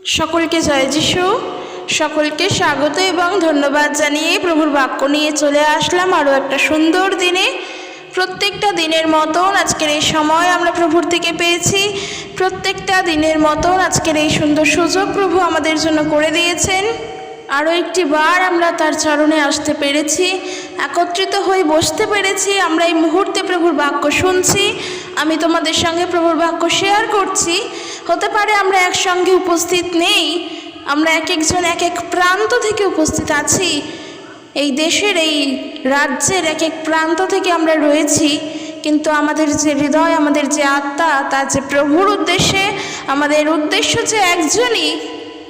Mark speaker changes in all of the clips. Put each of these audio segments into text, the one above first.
Speaker 1: সকলকে জয় যিশু। সকলকে স্বাগত এবং ধন্যবাদ জানিয়ে প্রভুর বাক্য নিয়ে চলে আসলাম আরও একটা সুন্দর দিনে। প্রত্যেকটা দিনের মতন আজকের এই সময় আমরা প্রভুর থেকে পেয়েছি। প্রত্যেকটা দিনের মতন আজকের এই সুন্দর সুযোগ প্রভু আমাদের জন্য করে দিয়েছেন। আরও একটি বার আমরা তার চরণে আসতে পেরেছি, একত্রিত হয়ে বসতে পেরেছি। আমরা এই মুহূর্তে প্রভুর বাক্য শুনছি, আমি তোমাদের সঙ্গে প্রভুর বাক্য শেয়ার করছি। হতে পারে আমরা একসঙ্গে উপস্থিত নেই, আমরা এক একজন এক এক প্রান্ত থেকে উপস্থিত আছি, এই দেশের এই রাজ্যের এক এক প্রান্ত থেকে আমরা রয়েছি, কিন্তু আমাদের যে হৃদয়, আমাদের যে আত্মা, তার যে প্রভুর উদ্দেশ্যে, আমাদের উদ্দেশ্য যে একজনই,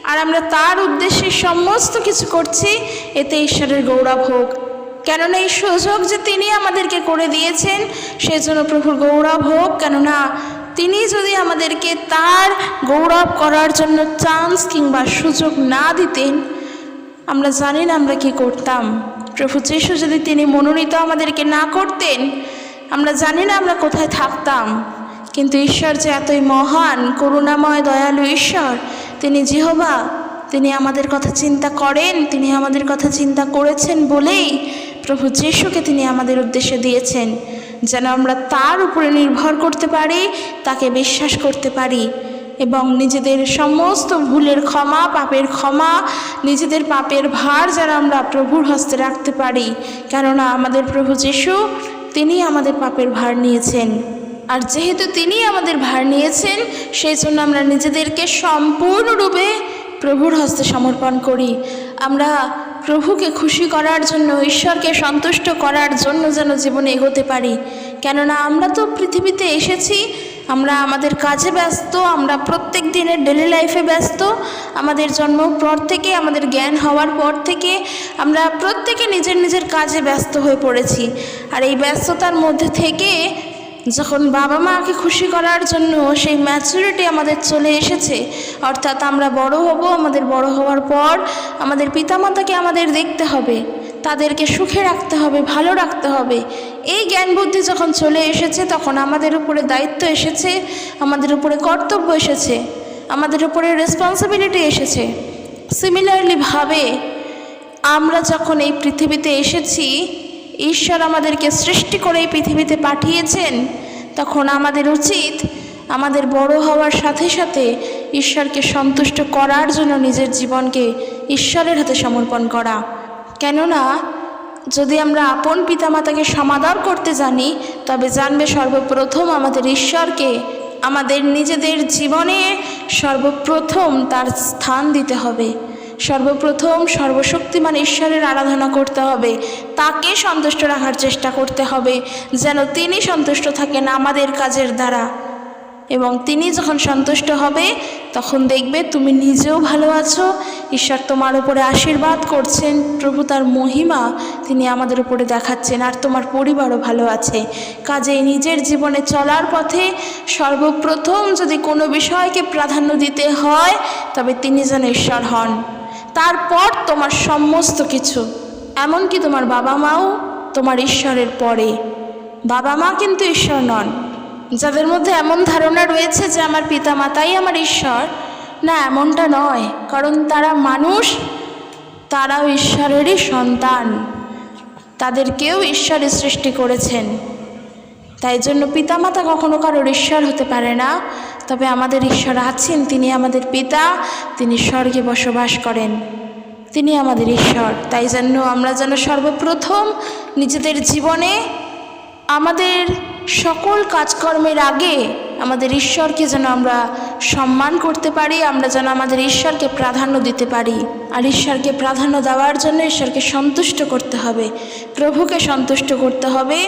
Speaker 1: আর আমরা তার উদ্দেশ্যে সমস্ত কিছু করছি। এতে ঈশ্বরের গৌরব হোক, কেননা এই সুযোগ যে তিনি আমাদেরকে করে দিয়েছেন সেই জন্য প্রভুর গৌরব হোক। কেননা তিনি যদি আমাদেরকে তার গৌরব করার জন্য চান্স কিংবা সুযোগ না দিতেন, আমরা জানি না আমরা কি করতাম। প্রভু যিশু যদি তিনি মনোনীত আমাদেরকে না করতেন, আমরা জানি না আমরা কোথায় থাকতাম। কিন্তু ঈশ্বর যে এতই মহান, করুণাময়, দয়ালু ঈশ্বর, তিনি জিহোবা, তিনি আমাদের কথা চিন্তা করেন, তিনি আমাদের কথা চিন্তা করেছেন বলেই প্রভু যিশুকে তিনি আমাদের উদ্দেশ্যে দিয়েছেন, যেন আমরা তার উপরে নির্ভর করতে পারি, তাকে বিশ্বাস করতে পারি এবং নিজেদের সমস্ত ভুলের ক্ষমা, পাপের ক্ষমা, নিজেদের পাপের ভার যেন আমরা প্রভুর হস্তে রাখতে পারি। কেননা আমাদের প্রভু যিশু তিনি আমাদের পাপের ভার নিয়েছেন, আর যেহেতু তিনি আমাদের ভার নিয়েছেন সেই জন্য আমরা নিজেদেরকে সম্পূর্ণরূপে প্রভুর হস্তে সমর্পণ করি। আমরা প্রভুকে খুশি করার জন্য, ঈশ্বরকে সন্তুষ্ট করার জন্য যেন জীবনে এগোতে পারি। কেননা আমরা তো পৃথিবীতে এসেছি, আমরা আমাদের কাজে ব্যস্ত, আমরা প্রত্যেক দিনের ডেলি লাইফে ব্যস্ত। আমাদের জন্মের পর থেকে, আমাদের জ্ঞান হওয়ার পর থেকে আমরা প্রত্যেকে নিজের নিজের কাজে ব্যস্ত হয়ে পড়েছি। আর এই ব্যস্ততার মধ্যে থেকে যখন বাবা মাকে খুশি করার জন্য সেই ম্যাচুরিটি আমাদের চলে এসেছে, অর্থাৎ আমরা বড় হব, আমাদের বড় হওয়ার পর আমাদের পিতামাতাকে আমাদের দেখতে হবে, তাদেরকে সুখে রাখতে হবে, ভালো রাখতে হবে। এই জ্ঞান বুদ্ধি যখন চলে এসেছে, তখন আমাদের উপরে দায়িত্ব এসেছে, আমাদের উপরে কর্তব্য এসেছে, আমাদের উপরে রেসপন্সিবিলিটি এসেছে। সিমিলারলি ভাবে আমরা যখন এই পৃথিবীতে এসেছি, ঈশ্বর আমাদেরকে সৃষ্টি করে এই পৃথিবীতে পাঠিয়েছেন, তখন আমাদের উচিত আমাদের বড় হওয়ার সাথে সাথে ঈশ্বরকে সন্তুষ্ট করার জন্য নিজের জীবনকে ঈশ্বরের হাতে সমর্পণ করা। কেননা যদি আমরা আপন পিতামাতাকে সমাদর করতে জানি, তবে জানবে সর্বপ্রথম আমাদের ঈশ্বরকে আমাদের নিজেদের জীবনে সর্বপ্রথম তার স্থান দিতে হবে। সর্বপ্রথম সর্বশক্তিমান ঈশ্বরের আরাধনা করতে হবে, তাকে সন্তুষ্ট রাখার চেষ্টা করতে হবে, যেন তিনি সন্তুষ্ট থাকেন আমাদের কাজের দ্বারা। এবং তিনি যখন সন্তুষ্ট হবে, তখন দেখবে তুমি নিজেও ভালো আছো, ঈশ্বর তোমার উপরে আশীর্বাদ করছেন, প্রভু তার মহিমা তিনি আমাদের উপরে দেখাচ্ছেন, আর তোমার পরিবারও ভালো আছে। কাজেই নিজের জীবনে চলার পথে সর্বপ্রথম যদি কোনো বিষয়কে প্রাধান্য দিতে হয়, তবে তিনি যেন ঈশ্বর হন। তারপর তোমার সমস্ত কিছু, এমনকি তোমার বাবা মাও তোমার ঈশ্বরের পরে। বাবা মা কিন্তু ঈশ্বর নন। যাদের মধ্যে এমন ধারণা রয়েছে যে আমার পিতা মাতাই আমার ঈশ্বর, না, এমনটা নয়। কারণ তারা মানুষ, তারাও ঈশ্বরেরই সন্তান, তাদেরকেও ঈশ্বরের সৃষ্টি করেছেন। তাই জন্য পিতামাতা কখনো কারোর ঈশ্বর হতে পারে না, তবে আমাদের ঈশ্বর আছেন, তিনি আমাদের পিতা, তিনি স্বর্গে বসবাস করেন, তিনি আমাদের ঈশ্বর। তাই জন্য আমরা যেন সর্বপ্রথম নিজেদের জীবনে আমাদের সকল কাজকর্মের আগে আমাদের ঈশ্বরকে যেন আমরা সম্মান করতে পারি, আমরা যেন আমাদের ঈশ্বরকে প্রাধান্য দিতে পারি। আর ঈশ্বরকে প্রাধান্য দেওয়ার জন্য ঈশ্বরকে সন্তুষ্ট করতে হবে, প্রভুকে সন্তুষ্ট করতে হবে।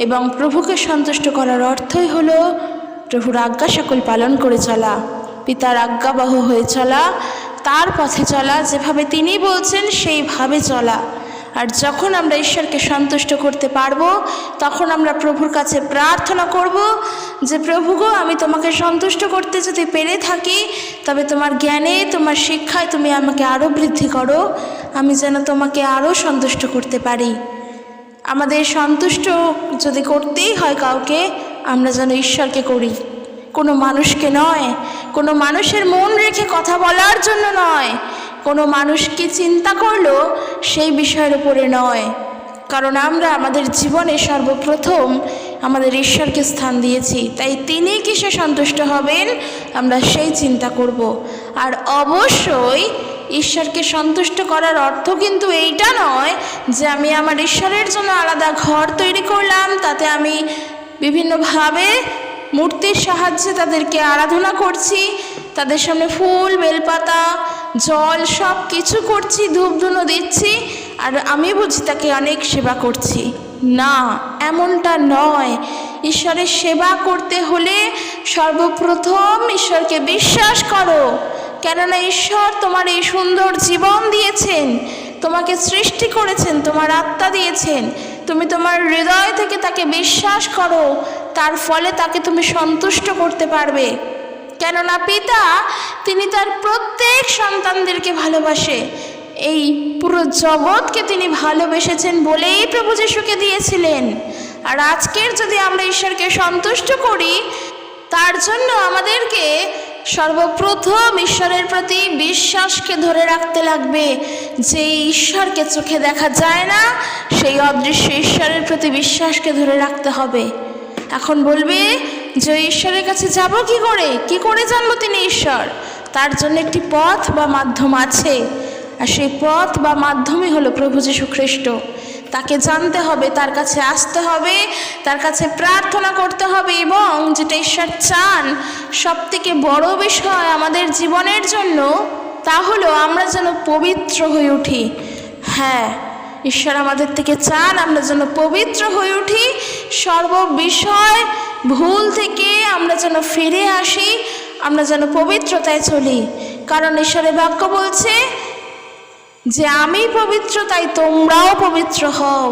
Speaker 1: এবং প্রভুকে সন্তুষ্ট করার অর্থই হলো প্রভুর আজ্ঞা সকল পালন করে চলা, পিতার আজ্ঞাবহ হয়ে চলা, তার পথে চলা, যেভাবে তিনি বলছেন সেইভাবে চলা। আর যখন আমরা ঈশ্বরকে সন্তুষ্ট করতে পারবো, তখন আমরা প্রভুর কাছে প্রার্থনা করব যে প্রভু গো, আমি তোমাকে সন্তুষ্ট করতে যদি পেরে থাকি, তবে তোমার জ্ঞানে, তোমার শিক্ষায় তুমি আমাকে আরও বৃদ্ধি করো, আমি যেন তোমাকে আরও সন্তুষ্ট করতে পারি। আমাদের সন্তুষ্ট যদি করতেই হয় কাউকে, আমরা যেন ঈশ্বরকে করি। কোনো মানুষকে নয়, কোনো মানুষের মন রেখে কথা বলার জন্য নয়, কোনো মানুষ কি চিন্তা করলো সেই বিষয়ের উপরে নয়। কারণ আমরা আমাদের জীবনে সর্বপ্রথম আমাদের ঈশ্বরকে স্থান দিয়েছি, তাই তিনি কিসে সন্তুষ্ট হবেন আমরা সেই চিন্তা করব। আর অবশ্যই ঈশ্বরকে সন্তুষ্ট করার অর্থ কিন্তু এইটা নয় যে আমি আমার ঈশ্বরের জন্য আলাদা ঘর তৈরি করলাম, তাতে আমি বিভিন্নভাবে মূর্তির সাহায্যে তাদেরকে আরাধনা করছি, তাদের সামনে ফুল বেলপাতা জল সব কিছু করছি, ধূপধুনো দিচ্ছি, আর আমি বুঝি তাকে অনেক সেবা করছি। না, এমনটা নয়। ঈশ্বরের সেবা করতে হলে সর্বপ্রথম ঈশ্বরকে বিশ্বাস করো, কেননা ঈশ্বর তোমার এই সুন্দর জীবন দিয়েছেন, তোমাকে সৃষ্টি করেছেন, তোমার আত্মা দিয়েছেন। তুমি তোমার হৃদয় থেকে তাকে বিশ্বাস করো, তার ফলে তাকে তুমি সন্তুষ্ট করতে পারবে। কেননা পিতা তিনি তার প্রত্যেক সন্তানদেরকে ভালোবাসে, এই পুরো জগৎকে তিনি ভালোবেসেছেন বলেই প্রভু যিশুকে দিয়েছিলেন। আর আজকের যদি আমরা ঈশ্বরকে সন্তুষ্ট করি, তার জন্য আমাদেরকে সর্বপ্রথম ঈশ্বরের প্রতি বিশ্বাসকে ধরে রাখতে লাগবে। যে ঈশ্বরকে চোখে দেখা যায় না, সেই অদৃশ্য ঈশ্বরের প্রতি বিশ্বাসকে ধরে রাখতে হবে। এখন বলবে যে ঈশ্বরের কাছে যাব কি করে জানবো তিনি ঈশ্বর? তার জন্য একটি পথ বা মাধ্যম আছে, আর সেই পথ বা মাধ্যমই হলো প্রভু যীশু খ্রিস্ট। তাকে জানতে হবে, তার কাছে আসতে হবে, তার কাছে প্রার্থনা করতে হবে, এবং যেটা ঈশ্বর চান সবথেকে বড় বিষয় আমাদের জীবনের জন্য, তা হলো আমরা যেন পবিত্র হয়ে উঠি। হ্যাঁ, ঈশ্বর আমাদের থেকে চান আমরা যেন পবিত্র হয়ে উঠি, সর্ববিষয় ভুল থেকে আমরা যেন ফিরে আসি, আমরা যেন পবিত্রতায় চলি। কারণ ঈশ্বরের বাক্য বলছে যে আমি পবিত্র তাই তোমরাও পবিত্র হও।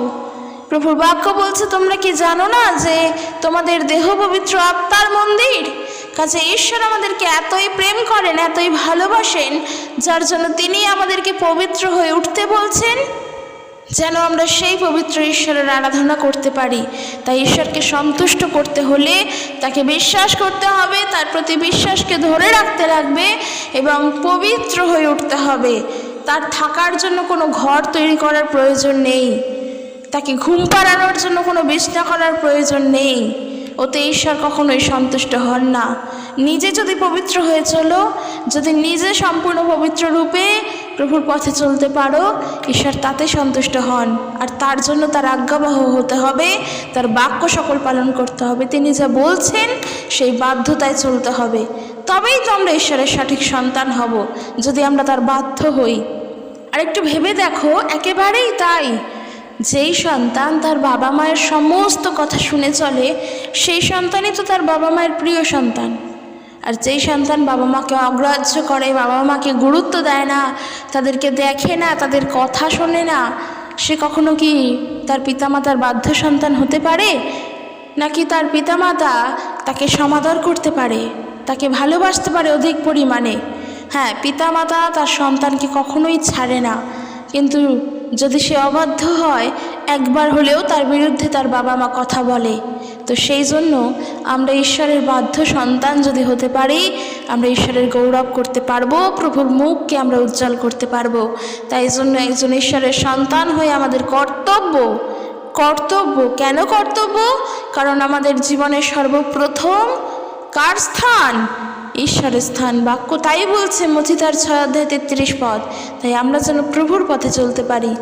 Speaker 1: প্রভুর বাক্য বলছে তোমরা কি জানো না যে তোমাদের দেহ পবিত্র আত্মার মন্দির? কাজে ঈশ্বর আমাদেরকে এতই প্রেম করেন, এতই ভালোবাসেন, যার জন্য তিনি আমাদেরকে পবিত্র হয়ে উঠতে বলছেন, যেন আমরা সেই পবিত্র ঈশ্বরের আরাধনা করতে পারি। তাই ঈশ্বরকে সন্তুষ্ট করতে হলে তাকে বিশ্বাস করতে হবে, তার প্রতি বিশ্বাসকে ধরে রাখতে লাগবে এবং পবিত্র হয়ে উঠতে হবে। তার থাকার জন্য কোনো ঘর তৈরি করার প্রয়োজন নেই, তাকে ঘুম পাড়ানোর জন্য কোনো বিছনা করার প্রয়োজন নেই। ওতে ঈশ্বর কখনোই সন্তুষ্ট হন না। নিজে যদি পবিত্র হয়ে চলো, যদি নিজে সম্পূর্ণ পবিত্র রূপে প্রভুর পথে চলতে পারো, ঈশ্বর তাতে সন্তুষ্ট হন। আর তার জন্য তার আজ্ঞাবহ হতে হবে, তার বাক্য সকল পালন করতে হবে, তিনি যা বলছেন সেই বাধ্যতায় চলতে হবে। তবেই তো আমরা ঈশ্বরের সঠিক সন্তান হব, যদি আমরা তার বাধ্য হই। আর একটু ভেবে দেখো, একেবারেই তাই। যেই সন্তান তার বাবা মায়ের সমস্ত কথা শুনে চলে, সেই সন্তানই তো তার বাবা মায়ের প্রিয় সন্তান। আর যেই সন্তান বাবা মাকে অগ্রাহ্য করে, বাবা মাকে গুরুত্ব দেয় না, তাদেরকে দেখে না, তাদের কথা শোনে না, সে কখনো কি তার পিতামাতার বাধ্য সন্তান হতে পারে? নাকি তার পিতামাতা তাকে সমাদর করতে পারে, তাকে ভালোবাসতে পারে অধিক পরিমাণে? হ্যাঁ, পিতামাতা তার সন্তানকে কখনোই ছাড়ে না, কিন্তু যদি সে অবাধ্য হয়, একবার হলেও তার বিরুদ্ধে তার বাবা মা কথা বলে। তো সেই জন্য আমরা ঈশ্বরের বাধ্য সন্তান যদি হতে পারি, আমরা ঈশ্বরের গৌরব করতে পারবো, প্রভুর মুখকে আমরা উজ্জ্বল করতে পারবো। তাই জন্য একজন ঈশ্বরের সন্তান হয়ে আমাদের কর্তব্য কেন কর্তব্য? কারণ আমাদের জীবনের সর্বপ্রথম কার স্থান? ঈশ্বরের স্থান। বাক্য তাই বলছে, মথিতার 6:33 পদ। তাই আমরা যেন প্রভুর পথে চলতে পারি।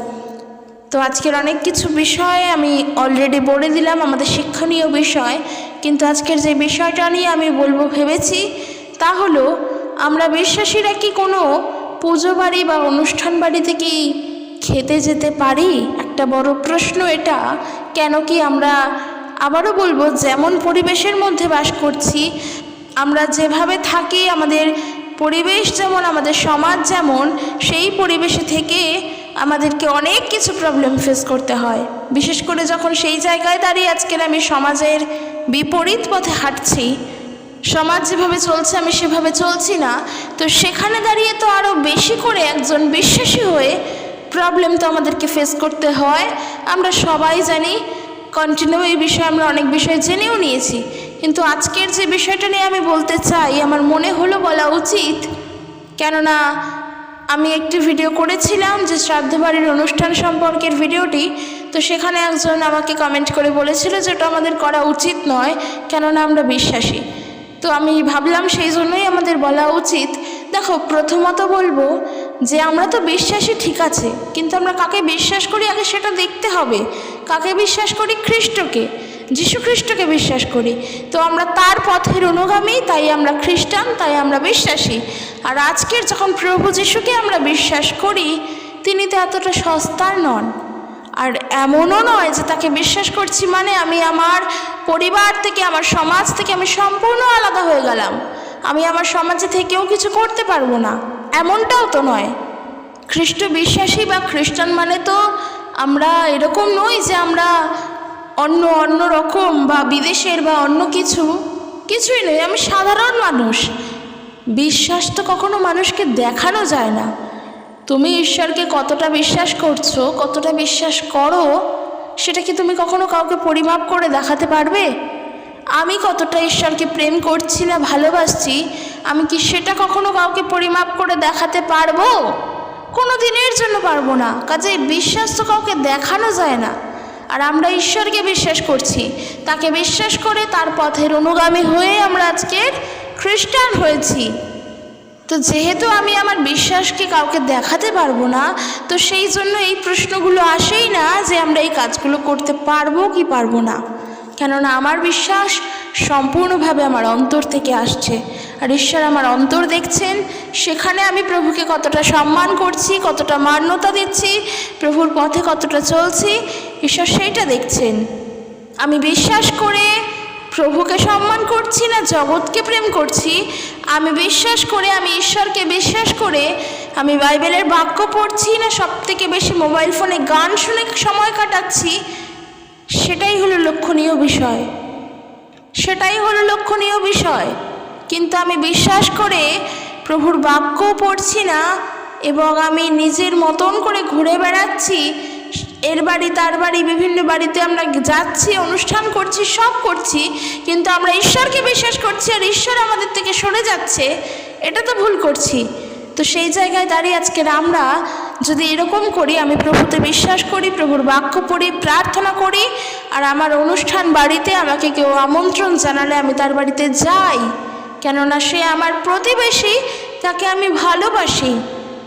Speaker 1: তো আজকের অনেক কিছু বিষয় আমি অলরেডি বলে দিলাম, আমাদের শিক্ষণীয় বিষয়। কিন্তু আজকের যে বিষয়টা নিয়ে আমি বলবো ভেবেছি, তা হলো আমরা বিশ্বাসীরা কি কোনো পুজো বাড়ি বা অনুষ্ঠান বাড়িতে কি খেতে যেতে পারি? একটা বড় প্রশ্ন এটা। কেন কি আমরা, আবারও বলবো, যেমন পরিবেশের মধ্যে বাস করছি, আমরা যেভাবে থাকি, আমাদের পরিবেশ যেমন, আমাদের সমাজ যেমন, সেই পরিবেশে থেকে আমাদেরকে অনেক কিছু প্রবলেম ফেস করতে হয়। বিশেষ করে যখন সেই জায়গায় দাঁড়িয়ে আজকের আমি সমাজের বিপরীত পথে হাঁটছি, সমাজ যেভাবে চলছে আমি সেভাবে চলছি না, তো সেখানে দাঁড়িয়ে তো আরও বেশি করে একজন বিশ্বাসী হয়ে প্রবলেম তো আমাদেরকে ফেস করতে হয়। আমরা সবাই জানি, কন্টিনিউ এই বিষয়ে আমরা অনেক বিষয় জেনেও নিয়েছি। কিন্তু আজকের যে বিষয়টা নিয়ে আমি বলতে চাই, আমার মনে হলো বলা উচিত। কেননা আমি একটি ভিডিও করেছিলাম যে শ্রাদ্ধ বাড়ির অনুষ্ঠান সম্পর্কের ভিডিওটি, তো সেখানে একজন আমাকে কমেন্ট করে বলেছিল যে ওটা আমাদের করা উচিত নয়, কেননা আমরা বিশ্বাসী। তো আমি ভাবলাম সেই জন্যই আমাদের বলা উচিত। দেখো, প্রথমত বলবো যে আমরা তো বিশ্বাসী, ঠিক আছে, কিন্তু আমরা কাকে বিশ্বাস করি আগে সেটা দেখতে হবে। কাকে বিশ্বাস করি? খ্রিস্টকে, যীশু খ্রিস্টকে বিশ্বাস করি। তো আমরা তার পথের অনুগামী, তাই আমরা খ্রিস্টান, তাই আমরা বিশ্বাসী। আর আজকের যখন প্রভু যীশুকে আমরা বিশ্বাস করি, তিনি তো এতটা সস্তার নন। আর এমনও নয় যে তাকে বিশ্বাস করছি মানে আমি আমার পরিবার থেকে, আমার সমাজ থেকে আমি সম্পূর্ণ আলাদা হয়ে গেলাম, আমি আমার সমাজে থেকেও কিছু করতে পারবো না, এমনটাও তো নয়। খ্রিস্ট বিশ্বাসী বা খ্রিস্টান মানে তো আমরা এরকম নই যে আমরা অন্য রকম বা বিদেশের বা অন্য কিছুই নয়। আমি সাধারণ মানুষ। বিশ্বাস তো কখনো মানুষকে দেখানো যায় না। তুমি ঈশ্বরকে কতটা বিশ্বাস করছো, কতটা বিশ্বাস করো, সেটা কি তুমি কখনো কাউকে পরিমাপ করে দেখাতে পারবে? আমি কতটা ঈশ্বরকে প্রেম করছি না ভালোবাসছি, আমি কি সেটা কখনো কাউকে পরিমাপ করে দেখাতে পারবো? কোনো দিনের জন্য পারবো না। কাজে বিশ্বাস তো কাউকে দেখানো যায় না। আর আমরা ঈশ্বরকে বিশ্বাস করছি, তাকে বিশ্বাস করে তার পথের অনুগামী হয়ে আমরা আজকের খ্রিস্টান হয়েছি। তো যেহেতু আমি আমার বিশ্বাসকে কাউকে দেখাতে পারবো না, তো সেই জন্য এই প্রশ্নগুলো আসেই না যে আমরা এই কাজগুলো করতে পারবো কি পারবো না। কেননা আমার বিশ্বাস সম্পূর্ণভাবে আমার অন্তর থেকে আসছে, আর ঈশ্বর আমার অন্তর দেখছেন। সেখানে আমি প্রভুকে কতটা সম্মান করছি, কতটা মান্যতা দিচ্ছি, প্রভুর পথে কতটা চলছি, ঈশ্বর সেইটা দেখছেন। আমি বিশ্বাস করে প্রভুকে সম্মান করছি না জগৎকে প্রেম করছি, আমি বিশ্বাস করে, আমি ঈশ্বরকে বিশ্বাস করে আমি বাইবেলের বাক্য পড়ছি না সব থেকে বেশি মোবাইল ফোনে গান শুনে সময় কাটাচ্ছি, সেটাই হলো লক্ষণীয় বিষয়, সেটাই হলো লক্ষণীয় বিষয়। কিন্তু আমি বিশ্বাস করে প্রভুর বাক্য পড়ছি না এবং আমি নিজের মতন করে ঘুরে বেড়াচ্ছি, এর বাড়ি তার বাড়ি, বিভিন্ন বাড়িতে আমরা যাচ্ছি, অনুষ্ঠান করছি, সব করছি, কিন্তু আমরা ঈশ্বরকে বিশ্বাস করছি আর ঈশ্বর আমাদের থেকে সরে যাচ্ছে, এটা তো ভুল করছি। তো সেই জায়গায় দাঁড়িয়ে আজকের আমরা যদি এরকম করি, আমি প্রভুতে বিশ্বাস করি, প্রভুর বাক্য পড়ি, প্রার্থনা করি, আর আমার অনুষ্ঠান বাড়িতে আমাকে কেউ আমন্ত্রণ জানালে আমি তার বাড়িতে যাই, কেননা সে আমার প্রতিবেশী, তাকে আমি ভালোবাসি,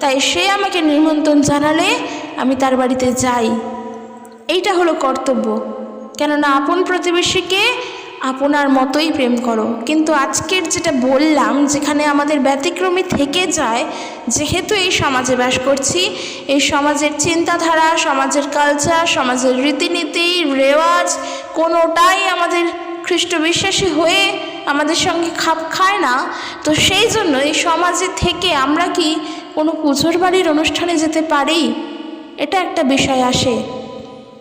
Speaker 1: তাই সে আমাকে নিমন্ত্রণ জানালে আমি তার বাড়িতে যাই। এইটা হলো কর্তব্য। কেননা আপন প্রতিবেশীকে আপনার মতোই প্রেম করো। কিন্তু আজকের যেটা বললাম, যেখানে আমাদের ব্যতিক্রমী থেকে যায়, যেহেতু এই সমাজে বাস করছি, এই সমাজের চিন্তাধারা, সমাজের কালচার, সমাজের রীতিনীতি, রেওয়াজ কোনোটাই আমাদের খ্রিস্ট বিশ্বাসী হয়ে আমাদের সঙ্গে খাপ খায় না। তো সেই জন্য এই সমাজে থেকে আমরা কি কোনো পুজোর বাড়ির অনুষ্ঠানে যেতে পারি? এটা একটা বিষয় আসে।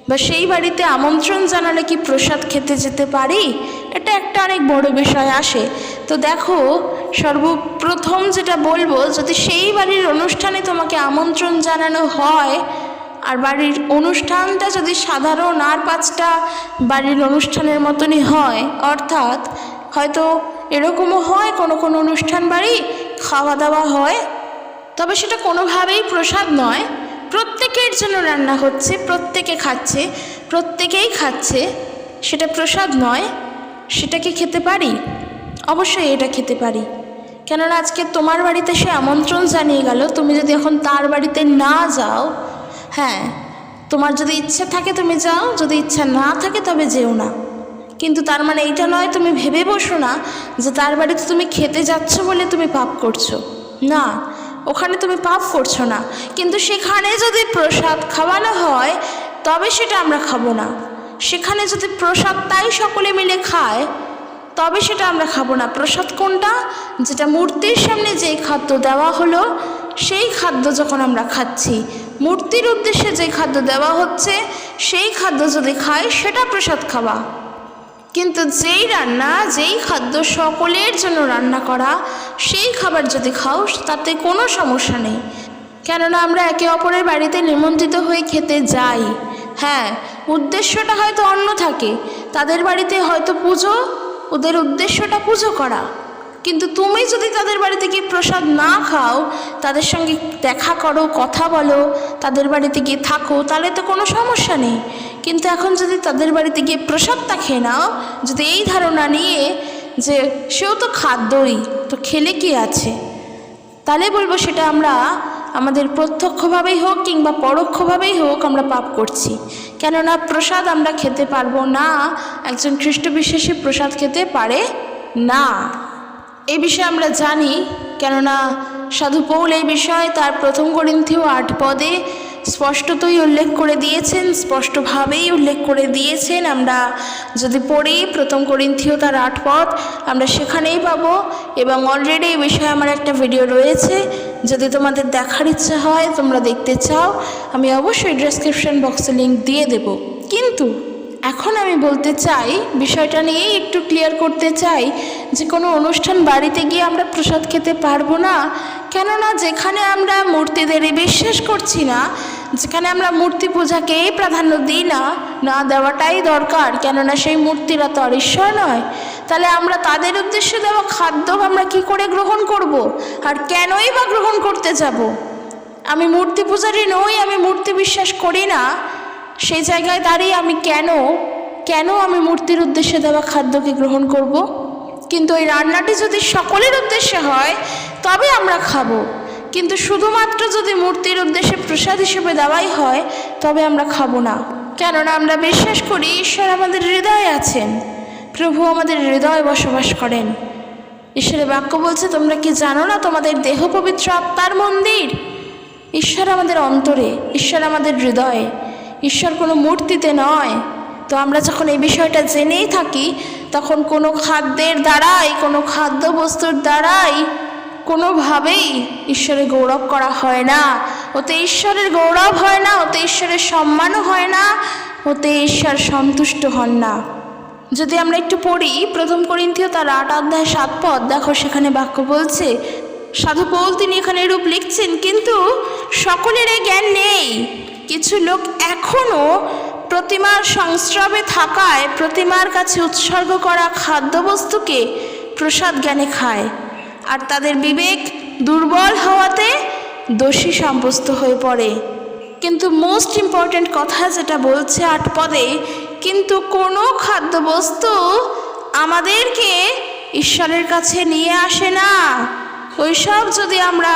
Speaker 1: বা সেই বাড়িতে আমন্ত্রণ জানালে কি প্রসাদ খেতে যেতে পারি? এটা একটা অনেক বড় বিষয় আসে। তো দেখো, সর্বপ্রথম যেটা বলবো, যদি সেই বাড়ির অনুষ্ঠানে তোমাকে আমন্ত্রণ জানানো হয়, আর বাড়ির অনুষ্ঠানটা যদি সাধারণ আর 5টা বাড়ির অনুষ্ঠানের মতনই হয়, অর্থাৎ হয়তো এরকমও হয় কোনো কোনো অনুষ্ঠান বাড়ি খাওয়া দাওয়া হয়, তবে সেটা কোনোভাবেই প্রসাদ নয়, প্রত্যেকের জন্য রান্না হচ্ছে, প্রত্যেকে খাচ্ছে, প্রত্যেকেই খাচ্ছে, সেটা প্রসাদ নয়, সেটা কি খেতে পারি? অবশ্যই এটা খেতে পারি। কেননা আজকে তোমার বাড়িতে সে আমন্ত্রণ জানিয়ে গেল, তুমি যদি এখন তার বাড়িতে না যাও, হ্যাঁ, তোমার যদি ইচ্ছা থাকে তুমি যাও, যদি ইচ্ছা না থাকে তবে যেও না। কিন্তু তার মানে এইটা নয় তুমি ভেবে বসো না যে তার বাড়িতে তুমি খেতে যাচ্ছ বলে তুমি পাপ করছো। না, ওখানে তুমি পাপ করছো না, কিন্তু সেখানে যদি প্রসাদ খাওয়ানো হয় তবে সেটা আমরা খাবো না। সেখানে যদি প্রসাদ তাই সকলে মিলে খায় তবে সেটা আমরা খাবো না। প্রসাদ কোনটা? যেটা মূর্তির সামনে যেই খাদ্য দেওয়া হলো সেই খাদ্য যখন আমরা খাচ্ছি, মূর্তির উদ্দেশ্যে যে খাদ্য দেওয়া হচ্ছে সেই খাদ্য যদি খাই সেটা প্রসাদ খাওয়া। কিন্তু যেই রান্না, যেই খাদ্য সকলের জন্য রান্না করা, সেই খাবার যদি খাও তাতে কোনো সমস্যা নেই। কেননা আমরা একে অপরের বাড়িতে নিমন্ত্রিত হয়ে খেতে যাই। হ্যাঁ, উদ্দেশ্যটা হয়তো অন্য থাকে, তাদের বাড়িতে হয়তো পুজো, ওদের উদ্দেশ্যটা পুজো করা। কিন্তু তুমি যদি তাদের বাড়িতে গিয়ে প্রসাদ না খাও, তাদের সঙ্গে দেখা করো, কথা বলো, তাদের বাড়িতে গিয়ে থাকো, তাহলে তো কোনো সমস্যা নেই। কিন্তু এখন যদি তাদের বাড়িতে গিয়ে প্রসাদটা খেয়ে নাও, যদি এই ধারণা নিয়ে যে সেও তো খাদ্যই, তো খেলে কি আছে, তাহলে বলবো সেটা আমরা আমাদের প্রত্যক্ষভাবেই হোক কিংবা পরোক্ষভাবেই হোক আমরা পাপ করছি। কেননা প্রসাদ আমরা খেতে পারবো না, একজন খ্রিস্ট বিশ্বাসী প্রসাদ খেতে পারে না। এই বিষয়ে আমরা জানি, কেননা সাধু পৌল এই বিষয়ে তার 1 করিন্থীয় 8 পদে স্পষ্টতই উল্লেখ করে দিয়েছেন, স্পষ্টভাবেই উল্লেখ করে দিয়েছেন। আমরা যদি পড়ি 1 করিন্থীয় তার 8 পদ, আমরা সেখানেই পাবো। এবং অলরেডি এই বিষয়ে আমার একটা ভিডিও রয়েছে, যদি তোমাদের দেখার ইচ্ছা হয়, তোমরা দেখতে চাও, আমি অবশ্যই ডেসক্রিপশন বক্সে লিঙ্ক দিয়ে দেব। কিন্তু এখন আমি বলতে চাই, বিষয়টা নিয়েই একটু ক্লিয়ার করতে চাই, যে কোনো অনুষ্ঠান বাড়িতে গিয়ে আমরা প্রসাদ খেতে পারবো না। কেননা যেখানে আমরা মূর্তিদের বিশ্বাস করছি না, যেখানে আমরা মূর্তি পূজাকেই প্রাধান্য দিই না, না দেওয়াটাই দরকার, কেননা সেই মূর্তিরা তো আর ঈশ্বর নয়, তাহলে আমরা তাদের উদ্দেশ্যে দেওয়া খাদ্য আমরা কি করে গ্রহণ করব? আর কেনই বা গ্রহণ করতে যাব? আমি মূর্তি পূজারী নই, আমি মূর্তি বিশ্বাস করি না, সেই জায়গায় দাঁড়িয়ে আমি কেন আমি মূর্তির উদ্দেশ্যে দেওয়া খাদ্যকে গ্রহণ করব? কিন্তু ওই রান্নাটি যদি সকলের উদ্দেশ্যে হয় তবে আমরা খাবো, কিন্তু শুধুমাত্র যদি মূর্তির উদ্দেশ্যে প্রসাদ হিসেবে দেওয়াই হয় তবে আমরা খাবো না। কেননা আমরা বিশ্বাস করি ঈশ্বর আমাদের হৃদয়ে আছেন, প্রভু আমাদের হৃদয়ে বসবাস করেন। ঈশ্বরের বাক্য বলছে, তোমরা কি জানো না তোমাদের দেহ পবিত্র আত্মার মন্দির? ঈশ্বর আমাদের অন্তরে, ঈশ্বর আমাদের হৃদয়ে, ঈশ্বর কোনো মূর্তিতে নয়। তো আমরা যখন এই বিষয়টা জেনেই থাকি, তখন কোনো খাদ্যের দ্বারাই, কোনো খাদ্যবস্তুর দ্বারাই কোনোভাবেই ঈশ্বরের গৌরব করা হয় না, ওতে ঈশ্বরের গৌরব হয় না, ওতে ঈশ্বরের সম্মানও হয় না, ওতে ঈশ্বর সন্তুষ্ট হন না। যদি আমরা একটু পড়ি 1 করিন্থীয় তার 8 অধ্যায় 7 পদ, দেখো সেখানে বাক্য বলছে, সাধু পৌল তিনি এখানে এরূপ লিখছেন, কিন্তু সকলের এই জ্ঞান নেই। কিছু লোক এখনও প্রতিমার সংস্রবে থাকায় প্রতিমার কাছে উৎসর্গ করা খাদ্যবস্তুকে প্রসাদ জ্ঞানে খায়, আর তাদের বিবেক দুর্বল হওয়াতে দোষী সাব্যস্ত হয়ে পড়ে। কিন্তু মোস্ট ইম্পর্ট্যান্ট কথা যেটা বলছে 8 পদে, কিন্তু কোনো খাদ্যবস্তু আমাদেরকে ঈশ্বরের কাছে নিয়ে আসে না। ওইসব যদি আমরা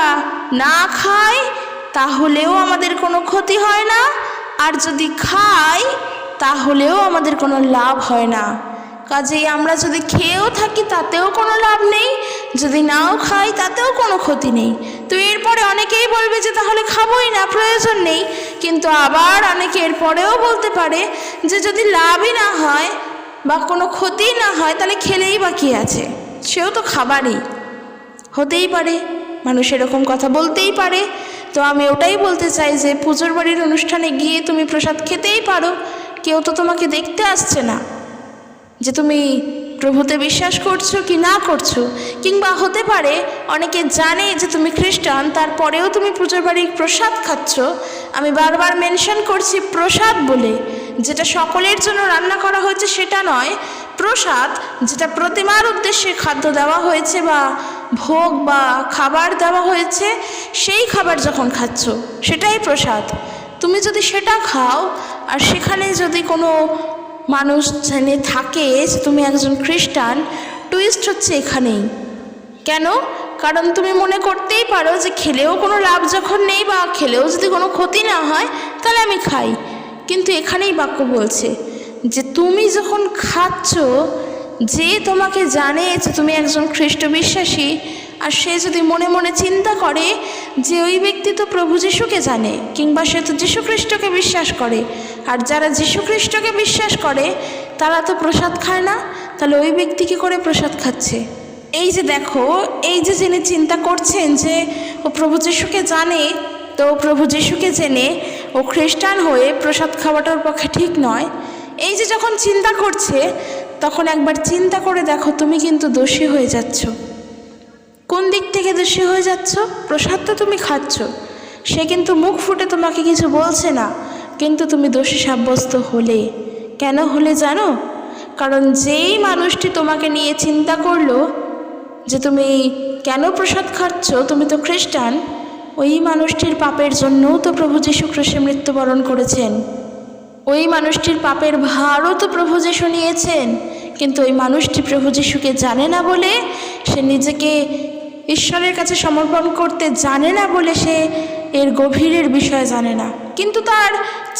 Speaker 1: না খাই তাহলেও আমাদের কোনো ক্ষতি হয় না, আর যদি খাই তাহলেও আমাদের কোনো লাভ হয় না। কাজেই আমরা যদি খেয়েও থাকি তাতেও কোনো লাভ নেই, যদি নাও খাই তাতেও কোনো ক্ষতি নেই। তো এরপরে অনেকেই বলবে যে তাহলে খাবোই না, প্রয়োজন নেই। কিন্তু আবার অনেকে এরপরেও বলতে পারে যে যদি লাভই না হয় বা কোনো ক্ষতি না হয় তাহলে খেলেই বা কী আছে, সেও তো খাবারই। হতেই পারে, মানুষ এরকম কথা বলতেই পারে। তো আমি ওটাই বলতে চাই যে পুজোর বাড়ির অনুষ্ঠানে গিয়ে তুমি প্রসাদ খেতেই পারো, কেউ তো তোমাকে দেখতে আসছে না যে তুমি প্রভুতে বিশ্বাস করছো কি না করছো। কিংবা হতে পারে অনেকে জানে যে তুমি খ্রিস্টান, তারপরেও তুমি পুজোর বাড়ির প্রসাদ খাচ্ছ। আমি বারবার মেনশন করছি প্রসাদ বলে, যেটা সকলের জন্য রান্না করা হয়েছে সেটা নয়। প্রসাদ যেটা প্রতিমার উদ্দেশ্যে খাদ্য দেওয়া হয়েছে বা ভোগ বা খাবার দেওয়া হয়েছে, সেই খাবার যখন খাচ্ছ সেটাই প্রসাদ। তুমি যদি সেটা খাও আর সেখানে যদি কোনো মানুষ জেনে থাকে যে তুমি একজন খ্রিস্টান, টুইস্ট হচ্ছে এখানেই। কেন? কারণ তুমি মনে করতেই পারো যে খেলেও কোনো লাভ যখন নেই বা খেলেও যদি কোনো ক্ষতি না হয় তাহলে আমি খাই। কিন্তু এখানেই বাক্য বলছে যে তুমি যখন খাচ্ছ, যে তোমাকে জানে যে তুমি একজন খ্রিস্ট বিশ্বাসী, আর সে যদি মনে মনে চিন্তা করে যে ওই ব্যক্তি তো প্রভু যিশুকে জানে কিংবা সে তো যীশু খ্রিস্টকে বিশ্বাস করে, আর যারা যীশু খ্রিস্টকে বিশ্বাস করে তারা তো প্রসাদ খায় না, তাহলে ওই ব্যক্তি কী করে প্রসাদ খাচ্ছে? এই যে দেখো, এই যে যিনি চিন্তা করছেন যে ও প্রভু যিশুকে জানে, তো প্রভু যিশুকে জেনে ও খ্রিস্টান হয়ে প্রসাদ খাওয়াটার পক্ষে ঠিক নয়, এই যে যখন চিন্তা করছে তখন একবার চিন্তা করে দেখো তুমি কিন্তু দোষী হয়ে যাচ্ছ। কোন দিক থেকে দোষী হয়ে যাচ্ছ? প্রসাদ তো তুমি খাচ্ছ, সে কিন্তু মুখ ফুটে তোমাকে কিছু বলছে না, কিন্তু তুমি দোষী সাব্যস্ত হলে। কেন হলে জানো? কারণ যেই মানুষটি তোমাকে নিয়ে চিন্তা করলো যে তুমি কেন প্রসাদ খাচ্ছ, তুমি তো খ্রিস্টান, ওই মানুষটির পাপের জন্যও তো প্রভু যীশু খ্রিস্ট মৃত্যুবরণ করেছেন। ওই মানুষটির পাপের ভারও তো প্রভু যীশু নিয়েছেন, কিন্তু ওই মানুষটি প্রভু যীশুকে জানে না বলে, সে নিজেকে ঈশ্বরের কাছে সমর্পণ করতে জানে না বলে সে এর গভীরের বিষয় জানে না। কিন্তু তার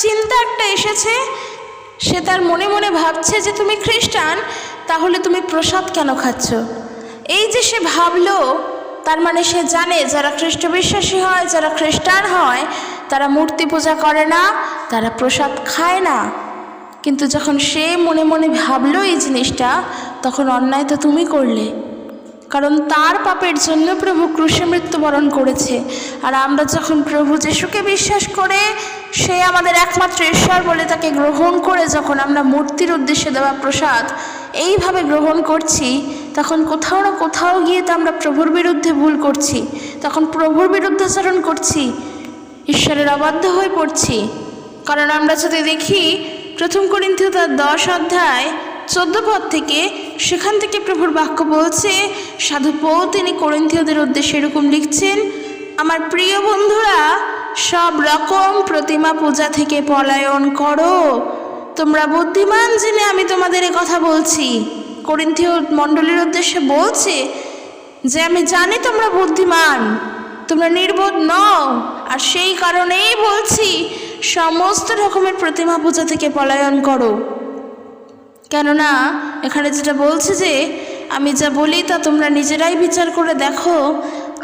Speaker 1: চিন্তা একটা এসেছে, সে তার মনে মনে ভাবছে যে তুমি খ্রিস্টান, তাহলে তুমি প্রসাদ কেন খাচ্ছ। এই যে সে ভাবলো, তার মানে সে জানে যারা খ্রিস্ট বিশ্বাসী হয়, যারা খ্রিস্টান হয়, তারা মূর্তি পূজা করে না, তারা প্রসাদ খায় না। কিন্তু যখন সে মনে মনে ভাবলো এই জিনিসটা, তখন অন্যায় তো তুমি করলে, কারণ তার পাপের জন্য প্রভু ক্রুশে মৃত্যুবরণ করেছে। আর আমরা যখন প্রভু যীশুকে বিশ্বাস করে সে আমাদের একমাত্র ঈশ্বর বলে তাকে গ্রহণ করে যখন আমরা মূর্তির উদ্দেশ্যে দেওয়া প্রসাদ এইভাবে গ্রহণ করছি, তখন কোথাও না কোথাও গিয়ে তো আমরা প্রভুর বিরুদ্ধে ভুল করছি, তখন প্রভুর বিরুদ্ধাচরণ করছি, ঈশ্বরের অবাধ্য হয়ে পড়ছি। কারণ আমরা যদি দেখি 1 করিন্থীয় তার 10 অধ্যায় 14 পদ থেকে, সেখান থেকে প্রভুর বাক্য বলছে, সাধু পৌল তিনি করিন্থীয়দের উদ্দেশ্যে এরকম লিখছেন, আমার প্রিয় বন্ধুরা, সব রকম প্রতিমা পূজা থেকে পলায়ন করো। তোমরা বুদ্ধিমান জেনে আমি তোমাদের এ কথা বলছি। করিন্থীয় মণ্ডলীর উদ্দেশ্যে বলছে যে আমি জানি তোমরা বুদ্ধিমান, তোমরা নির্বোধ নও, আর সেই কারণেই বলছি সমস্ত রকমের প্রতিমা পূজা থেকে পলায়ন করো। কেননা এখানে যেটা বলছে যে আমি যা বলি তা তোমরা নিজেরাই বিচার করে দেখো,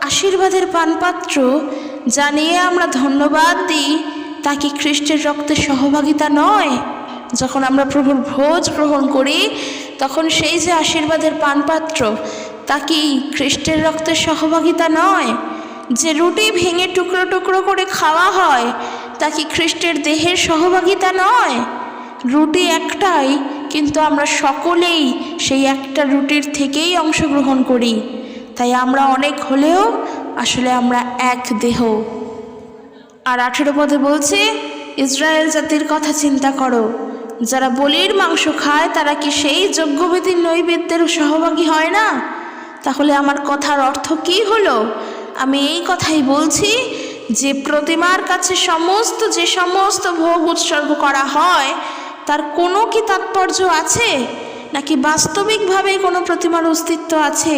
Speaker 1: আশীর্বাদের পানপাত্র যা নিয়ে আমরা ধন্যবাদ দিই তা কি খ্রিস্টের রক্তের সহভাগিতা নয়? যখন আমরা প্রভুর ভোজ গ্রহণ করি তখন সেই যে আশীর্বাদের পানপাত্র তা কি খ্রিস্টের রক্তের সহভাগিতা নয়? যে রুটি ভেঙে টুকরো টুকরো করে খাওয়া হয় তা কি খ্রিস্টের দেহের সহভাগিতা নয়? রুটি একটাই, কিন্তু আমরা সকলেই সেই একটা রুটির থেকেই অংশগ্রহণ করি। তাই আমরা অনেক হলেও আসলে আমরা এক দেহ। আর 18 পদে বলছে, ইসরায়েল জাতির কথা চিন্তা করো, যারা বলির মাংস খায় তারা কি সেই যজ্ঞবেদীর নৈবেদ্যের সহভাগী হয় না? তাহলে আমার কথার অর্থ কি হলো? আমি এই কথাই বলছি যে প্রতিমার কাছে যে সমস্ত ভোগ উৎসর্গ করা হয় তার কোনো কি তাৎপর্য আছে, নাকি বাস্তবিকভাবে কোনো প্রতিমার অস্তিত্ব আছে?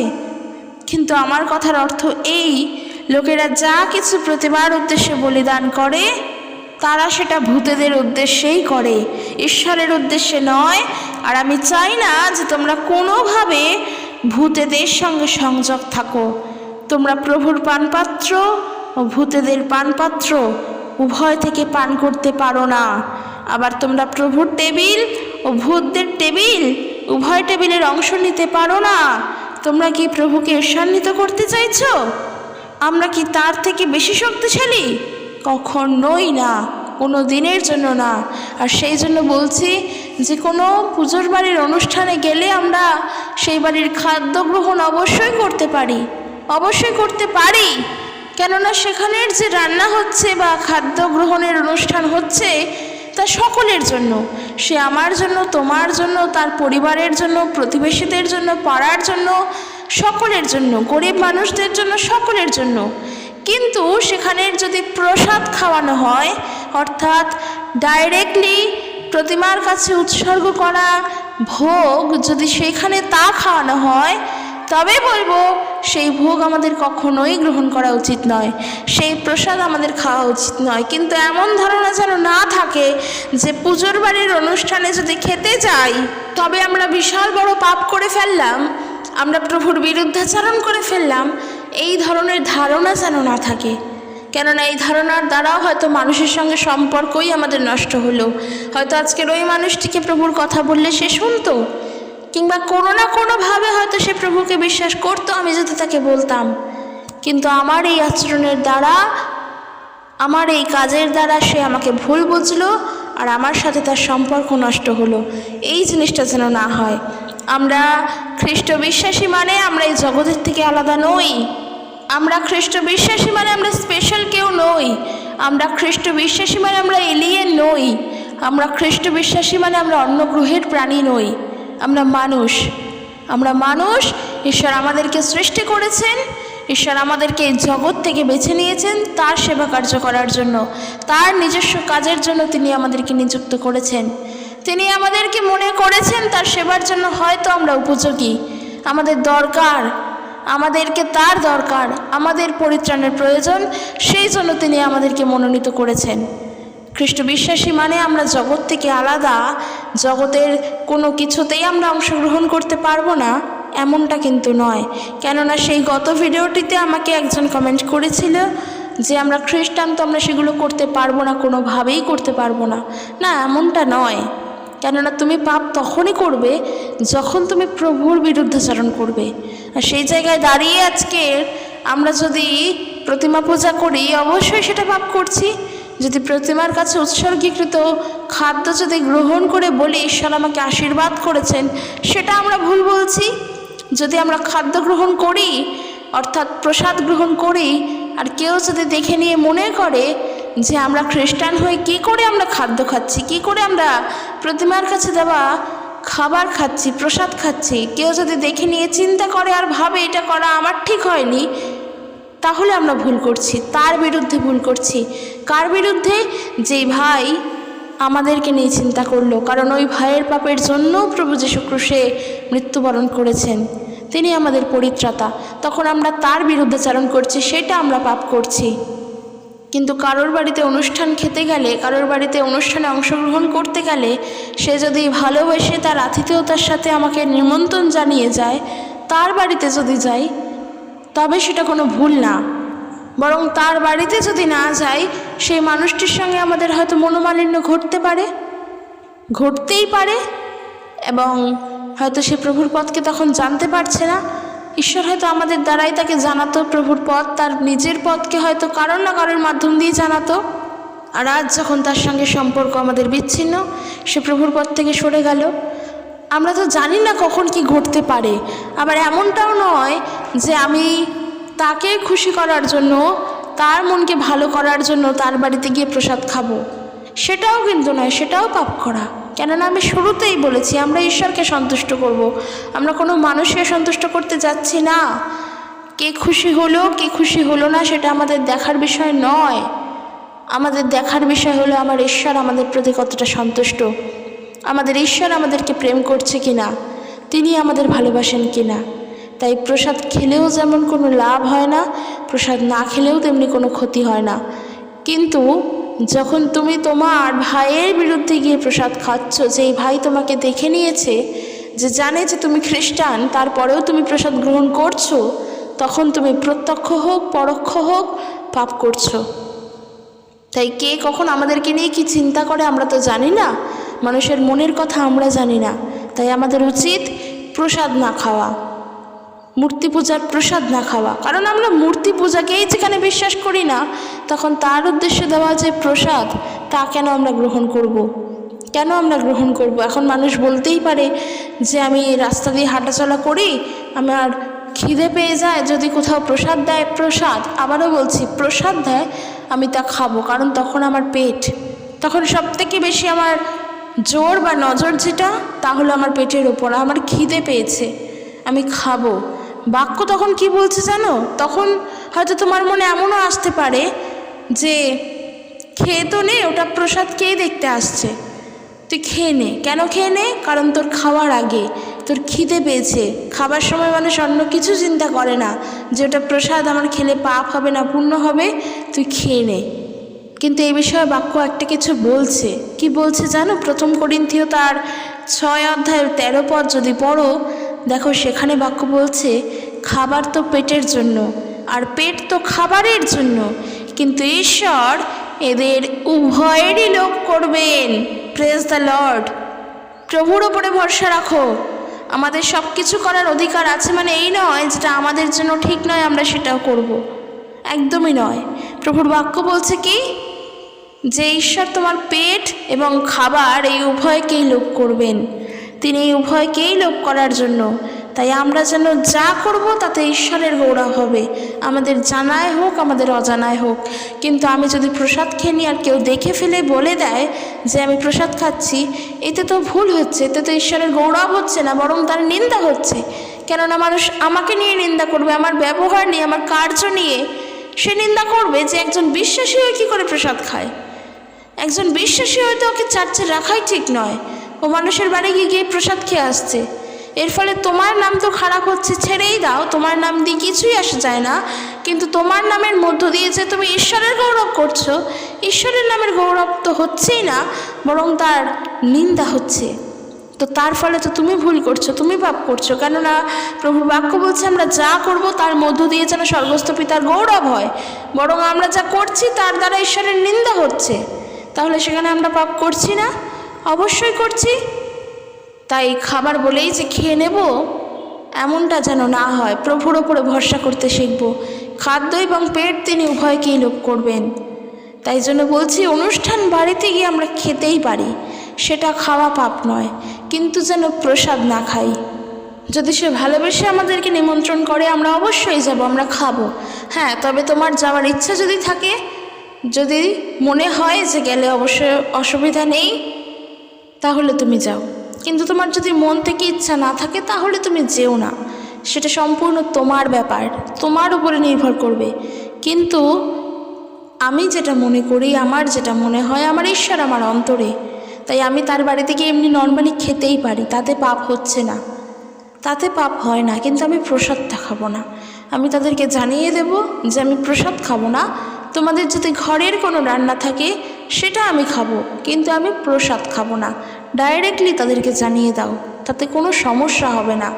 Speaker 1: কিন্তু আমার কথার অর্থ এই, লোকেরা যা কিছু প্রতিমার উদ্দেশ্যে বলিদান করে তারা সেটা ভূতেদের উদ্দেশ্যেই করে, ঈশ্বরের উদ্দেশ্যে নয়। আর আমি চাই না যে তোমরা কোনোভাবে ভূতেদের সঙ্গে সংযোগ থাকো। তোমরা প্রভুর পানপাত্র ও ভূতেদের পানপাত্র উভয় থেকে পান করতে পারো না। আবার তোমরা প্রভুর টেবিল ও ভূতদের টেবিল উভয় টেবিলের অংশ নিতে পারো না। তোমরা কি প্রভুকে ঈর্ষান্বিত করতে চাইছো? আমরা কি তার থেকে বেশি শক্তিশালী? কখনোই না, কোনো দিনের জন্য না। আর সেই জন্য বলছি যে কোনো পুজোর বাড়ির অনুষ্ঠানে গেলে আমরা সেই বাড়ির খাদ্য গ্রহণ অবশ্যই করতে পারি, কেননা সেখানের যে রান্না হচ্ছে বা খাদ্য গ্রহণের অনুষ্ঠান হচ্ছে তা সকলের জন্য, সে আমার জন্য, তোমার জন্য, তার পরিবারের জন্য, প্রতিবেশীদের জন্য, পাড়ার জন্য, সকলের জন্য, গরিব মানুষদের জন্য, সকলের জন্য। কিন্তু সেখানের যদি প্রসাদ খাওয়ানো হয়, অর্থাৎ ডাইরেক্টলি প্রতিমার কাছে উৎসর্গ করা ভোগ যদি সেখানে তা খাওয়ানো হয়, তবে বলবো সেই ভোগ আমাদের কখনোই গ্রহণ করা উচিত নয়, সেই প্রসাদ আমাদের খাওয়া উচিত নয়। কিন্তু এমন ধারণা যেন না থাকে যে পুজোর বাড়ির অনুষ্ঠানে যদি খেতে যাই তবে আমরা বিশাল বড় পাপ করে ফেললাম, আমরা প্রভুর বিরুদ্ধাচরণ করে ফেললাম, এই ধরনের ধারণা যেন না থাকে। কেননা এই ধারণার দ্বারাও হয়তো মানুষের সঙ্গে সম্পর্কই আমাদের নষ্ট হলো। হয়তো আজকের ওই মানুষটিকে প্রভুর কথা বললে সে শুনতো, কিংবা কোনো না কোনোভাবে হয়তো সে প্রভুকে বিশ্বাস করতো আমি যদি তাকে বলতাম। কিন্তু আমার এই আচরণের দ্বারা, আমার এই কাজের দ্বারা সে আমাকে ভুল বুঝলো আর আমার সাথে তার সম্পর্ক নষ্ট হলো। এই জিনিসটা যেন না হয়। আমরা খ্রিস্ট বিশ্বাসী মানে আমরা এই জগতের থেকে আলাদা নই। আমরা খ্রিস্ট বিশ্বাসী মানে আমরা স্পেশাল কেউ নই। আমরা খ্রিস্ট বিশ্বাসী মানে আমরা এলিয়েন নই। আমরা খ্রিস্ট বিশ্বাসী মানে আমরা অন্য গ্রহের প্রাণী নই। আমরা মানুষ। ঈশ্বর আমাদেরকে সৃষ্টি করেছেন, ঈশ্বর আমাদেরকে এই জগৎ থেকে বেছে নিয়েছেন তার সেবা কার্য করার জন্য, তার নিজস্ব কাজের জন্য তিনি আমাদেরকে নিযুক্ত করেছেন। তিনি আমাদেরকে মনে করেছেন তার সেবার জন্য হয়তো আমরা উপযোগী, আমাদের দরকার, আমাদেরকে তার দরকার, আমাদের পরিত্রাণের প্রয়োজন, সেই জন্য তিনি আমাদেরকে মনোনীত করেছেন। খ্রিস্ট বিশ্বাসী মানে আমরা জগৎ থেকে আলাদা, জগতের কোনো কিছুতেই আমরা অংশগ্রহণ করতে পারবো না এমনটা কিন্তু নয়। কেননা সেই গত ভিডিওটিতে আমাকে একজন কমেন্ট করেছিল যে আমরা খ্রিস্টান, তো আমরা সেগুলো করতে পারবো না, কোনোভাবেই করতে পারবো না। না, এমনটা নয়। কেননা তুমি পাপ তখনই করবে যখন তুমি প্রভুর বিরুদ্ধাচরণ করবে। আর সেই জায়গায় দাঁড়িয়ে আজকে আমরা যদি প্রতিমা পূজা করি, অবশ্যই সেটা পাপ করছি। যদি প্রতিমার কাছে উৎসর্গীকৃত খাদ্য যদি গ্রহণ করে বলি ঈশ্বর আমাকে আশীর্বাদ করেছেন, সেটা আমরা ভুল বলছি। যদি আমরা খাদ্য গ্রহণ করি, অর্থাৎ প্রসাদ গ্রহণ করি, আর কেউ যদি দেখে নিয়ে মনে করে যে আমরা খ্রিস্টান হয়ে কী করে আমরা খাদ্য খাচ্ছি, কী করে আমরা প্রতিমার কাছে দেওয়া খাবার খাচ্ছি, প্রসাদ খাচ্ছি, কেউ যদি দেখে নিয়ে চিন্তা করে আর ভাবে এটা করা আমার ঠিক হয়নি, তাহলে আমরা ভুল করছি, তার বিরুদ্ধে ভুল করছি। কার বিরুদ্ধে? যেই ভাই আমাদেরকে নিয়ে চিন্তা করলো, কারণ ওই ভাইয়ের পাপের জন্য প্রভু যীশু ক্রুশে মৃত্যুবরণ করেছেন, তিনি আমাদের পরিত্রাতা। তখন আমরা তার বিরুদ্ধাচরণ করছি, সেটা আমরা পাপ করছি। কিন্তু কারোর বাড়িতে অনুষ্ঠান খেতে গেলে, কারোর বাড়িতে অনুষ্ঠানে অংশগ্রহণ করতে গেলে, সে যদি ভালোবেসে তার আতিথেয়তার সাথে আমাকে নিমন্ত্রণ জানিয়ে যায়, তার বাড়িতে যদি যাই, তবে সেটা কোনো ভুল না। বরং তার বাড়িতে যদি না যাই, সেই মানুষটির সঙ্গে আমাদের হয়তো মনোমালিন্য ঘটতেই পারে, এবং হয়তো সে প্রভুর পথকে তখন জানতে পারছে না। ঈশ্বর হয়তো আমাদের দ্বারাই তাকে জানাতো প্রভুর পথ, তার নিজের পথকে হয়তো কারোর না কারোর মাধ্যম দিয়ে জানাতো। আর আজ যখন তার সঙ্গে সম্পর্ক আমাদের বিচ্ছিন্ন, সে প্রভুর পথ থেকে সরে গেল, আমরা তো জানি না কখন কি ঘটতে পারে। আবার এমনটাও নয় যে আমি তাকে খুশি করার জন্য, তার মনকে ভালো করার জন্য তার বাড়িতে গিয়ে প্রসাদ খাবো, সেটাও কিন্তু নয়, সেটাও পাপ করা। কেননা আমি শুরুতেই বলেছি আমরা ঈশ্বরকে সন্তুষ্ট করব, আমরা কোনো মানুষকে সন্তুষ্ট করতে যাচ্ছি না। কে খুশি হলো কে খুশি হলো না সেটা আমাদের দেখার বিষয় নয়। আমাদের দেখার বিষয় হলো আমার ঈশ্বর আমাদের প্রতি কতটা সন্তুষ্ট, আমাদের ঈশ্বর আমাদেরকে প্রেম করছে কিনা, তিনি আমাদের ভালোবাসেন কিনা। তাই প্রসাদ খেলেও যেমন কোনো লাভ হয় না, প্রসাদ না খেলেও তেমনি কোনো ক্ষতি হয় না। কিন্তু যখন তুমি তোমার ভাইয়ের বিরুদ্ধে গিয়ে প্রসাদ খাচ্ছ, যেই ভাই তোমাকে দেখে নিয়েছে, যে জানে যে তুমি খ্রিস্টান, তারপরেও তুমি প্রসাদ গ্রহণ করছো, তখন তুমি প্রত্যক্ষ হোক পরোক্ষ হোক পাপ করছো। তাই কে কখন আমাদেরকে নিয়ে কি চিন্তা করে আমরা তো জানি না, মানুষের মনের কথা আমরা জানি না। তাই আমাদের উচিত প্রসাদ না খাওয়া, মূর্তি পূজার প্রসাদ না খাওয়া। কারণ আমরা মূর্তি পূজাকেই যেখানে বিশ্বাস করি না, তখন তার উদ্দেশ্যে দেওয়া যে প্রসাদ, তা কেন আমরা গ্রহণ করব? এখন মানুষ বলতেই পারে যে আমি রাস্তা দিয়ে হাঁটাচলা করি, আমার খিদে পেয়ে যায়, যদি কোথাও প্রসাদ দেয়, আবারও বলছি প্রসাদ দেয়, আমি তা খাবো। কারণ তখন আমার পেট, তখন সবথেকে বেশি আমার জোর বা নজর যেটা, তা হলো আমার পেটের ওপর। আমার খিদে পেয়েছে, আমি খাবো। বাক্য তখন কি বলছে জানো? তখন হয়তো তোমার মনে এমনও আসতে পারে যে খেয়ে তো নে, ওটা প্রসাদ খেয়ে দেখতে আসছে, তুই খেয়ে নে। কেন খেয়ে নে? কারণ তোর খাওয়ার আগে তোর খিদে পেয়েছে। খাবার সময় মানুষ অন্য কিছু চিন্তা করে না যে ওটা প্রসাদ, আমার খেলে পাপ হবে না পুণ্য হবে, তুই খেয়ে নে। কিন্তু এই বিষয়ে বাক্য একটা কিছু বলছে। কি বলছে জানো? 1 করিন্থীয় তার 6 অধ্যায়ের 13 পদ যদি পড়ো, দেখো সেখানে বাক্য বলছে খাবার তো পেটের জন্য আর পেট তো খাবারের জন্য, কিন্তু ঈশ্বর এদের উভয়েরই লোভ করবেন। Praise the Lord. প্রভুর ওপরে ভরসা রাখো। আমাদের সব কিছু করার অধিকার আছে, মানে এই নয় যেটা আমাদের জন্য ঠিক নয় আমরা সেটাও করব, একদমই নয়। প্রভুর বাক্য বলছে কি, যে ঈশ্বর তোমার পেট এবং খাবার এই উভয়কেই লোভ করবেন। তিনি এই উভয়কেই লোভ করার জন্য তাই আমরা যেন যা করব তাতে ঈশ্বরের গৌরব হবে, আমাদের জানায় হোক আমাদের অজানায় হোক। কিন্তু আমি যদি প্রসাদ খেয়ে নিই আর কেউ দেখে ফেলে বলে দেয় যে আমি প্রসাদ খাচ্ছি, এতে তো ভুল হচ্ছে, এতে তো ঈশ্বরের গৌরব হচ্ছে না, বরং তার নিন্দা হচ্ছে। কেননা মানুষ আমাকে নিয়ে নিন্দা করবে, আমার ব্যবহার নিয়ে, আমার কার্য নিয়ে সে নিন্দা করবে যে একজন বিশ্বাসী হয়ে কী করে প্রসাদ খায়। একজন বিশ্বাসী হয়তো ওকে চার্চে রাখাই ঠিক নয়, ও মানুষের বাড়ি গিয়ে প্রসাদ খেয়ে আসছে। এর ফলে তোমার নাম তো খারাপ হচ্ছে, ছেড়েই দাও, তোমার নাম দিয়ে কিছুই আসা যায় না, কিন্তু তোমার নামের মধ্য দিয়ে যে তুমি ঈশ্বরের গৌরব করছো, ঈশ্বরের নামের গৌরব তো হচ্ছেই না, বরং তার নিন্দা হচ্ছে। তো তার ফলে তো তুমি ভুল করছো, তুমি পাপ করছো। কেননা প্রভুর বাক্য বলছে আমরা যা করব তার মধ্য দিয়ে যেন স্বর্গস্থ পিতার গৌরব হয়, বরং আমরা যা করছি তার দ্বারা ঈশ্বরের নিন্দা হচ্ছে। তাহলে সেখানে আমরা পাপ করছি না? অবশ্যই করছি। তাই খাবার বলেই যে খেয়ে নেব এমনটা যেন না হয়, প্রভুর ওপরে ভরসা করতে শিখব। খাদ্য এবং পেট তিনি উভয়কেই লোভ করবেন। তাই জন্য বলছি অনুষ্ঠান বাড়িতে গিয়ে আমরা খেতেই পারি, সেটা খাওয়া পাপ নয়, কিন্তু যেন প্রসাদ না খাই। যদি সে ভালোবেসে আমাদেরকে নিমন্ত্রণ করে আমরা অবশ্যই যাব, আমরা খাবো। হ্যাঁ, তবে তোমার যাওয়ার ইচ্ছা যদি থাকে, যদি মনে হয় যে গেলে অবশ্যই অসুবিধা নেই, তাহলে তুমি যাও। কিন্তু তোমার যদি মন থেকে ইচ্ছা না থাকে তাহলে তুমি যেও না, সেটা সম্পূর্ণ তোমার ব্যাপার, তোমার উপরে নির্ভর করবে। কিন্তু আমি যেটা মনে করি, আমার যেটা মনে হয়, আমার ঈশ্বর আমার অন্তরে, তাই আমি তার বাড়িতে গিয়ে এমনি নর্মালি খেতেই পারি, তাতে পাপ হচ্ছে না, তাতে পাপ হয় না। কিন্তু আমি প্রসাদটা খাবো না। আমি তাদেরকে জানিয়ে দেব যে আমি প্রসাদ খাবো না, তোমাদের যদি ঘরের কোনো রান্না থাকে সেটা আমি খাবো, কিন্তু আমি প্রসাদ খাবো না। ডাইরেক্টলি তাদেরকে জানিয়ে দাও, তাতে কোনো সমস্যা হবে না,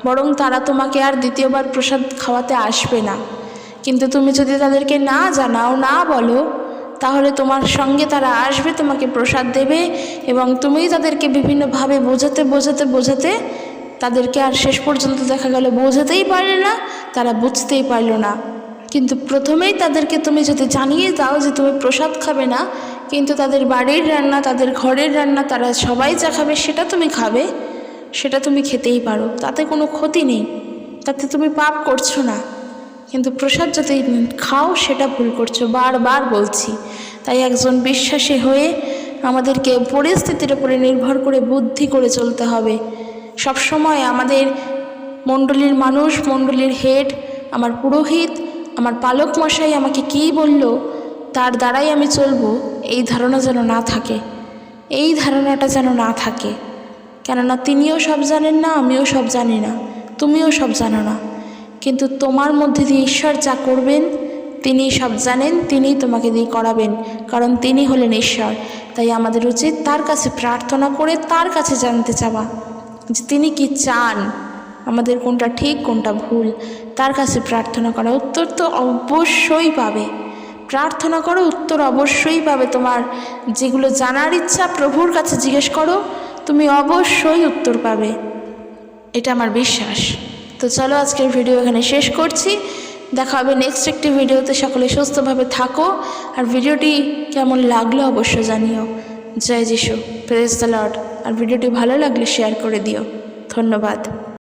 Speaker 1: বরং তারা তোমাকে আর দ্বিতীয়বার প্রসাদ খাওয়াতে আসবে না। কিন্তু তুমি যদি তাদেরকে না জানাও, না বলো, তাহলে তোমার সঙ্গে তারা আসবে, তোমাকে প্রসাদ দেবে, এবং তুমি তাদেরকে বিভিন্নভাবে বোঝাতে তাদেরকে আর শেষ পর্যন্ত দেখা গেল বোঝাতেই পারলে না, তারা বুঝতেই পারল না। কিন্তু প্রথমেই তাদেরকে তুমি যদি জানিয়ে দাও যে তুমি প্রসাদ খাবে না, কিন্তু তাদের বাড়ির রান্না, তাদের ঘরের রান্না, তারা সবাই যা খাবে সেটা তুমি খাবে, সেটা তুমি খেতেই পারো, তাতে কোনো ক্ষতি নেই, তাতে তুমি পাপ করছো না। কিন্তু প্রসাদ যদি খাও সেটা ভুল করছো, বারবার বলছি। তাই একজন বিশ্বাসী হয়ে আমাদেরকে পরিস্থিতির উপরে নির্ভর করে বুদ্ধি করে চলতে হবে। সবসময় আমাদের মণ্ডলীর মানুষ, মণ্ডলীর হেড, আমার পুরোহিত, আমার পালক মশাই আমাকে কী বলল তার দ্বারাই আমি চলবো, এই ধারণা যেন না থাকে, এই ধারণাটা যেন না থাকে। কেননা তিনিও সব জানেন না, আমিও সব জানি না, তুমিও সব জানো না, কিন্তু তোমার মধ্যে দিয়ে ঈশ্বর যা করবেন তিনি সব জানেন, তিনিই তোমাকে দিয়ে করাবেন, কারণ তিনি হলেন ঈশ্বর। তাই আমাদের উচিত তার কাছে প্রার্থনা করে তার কাছে জানতে চাওয়া যে তিনি কি চান, আমাদের কোনটা ঠিক কোনটা ভুল, তার কাছে প্রার্থনা করা। উত্তর তো অবশ্যই পাবে, প্রার্থনা করো, উত্তর অবশ্যই পাবে। তোমার যেগুলো জানার ইচ্ছা প্রভুর কাছে জিজ্ঞেস করো, তুমি অবশ্যই উত্তর পাবে, এটা আমার বিশ্বাস। তো চলো আজকের ভিডিও এখানে শেষ করছি, দেখা হবে নেক্সট একটি ভিডিওতে। সকলে সুস্থভাবে থাকো, আর ভিডিওটি কেমন লাগলো অবশ্যই জানিও। জয় যিশু, প্রেজ দ্য লর্ড। আর ভিডিওটি ভালো লাগলে শেয়ার করে দিও। ধন্যবাদ।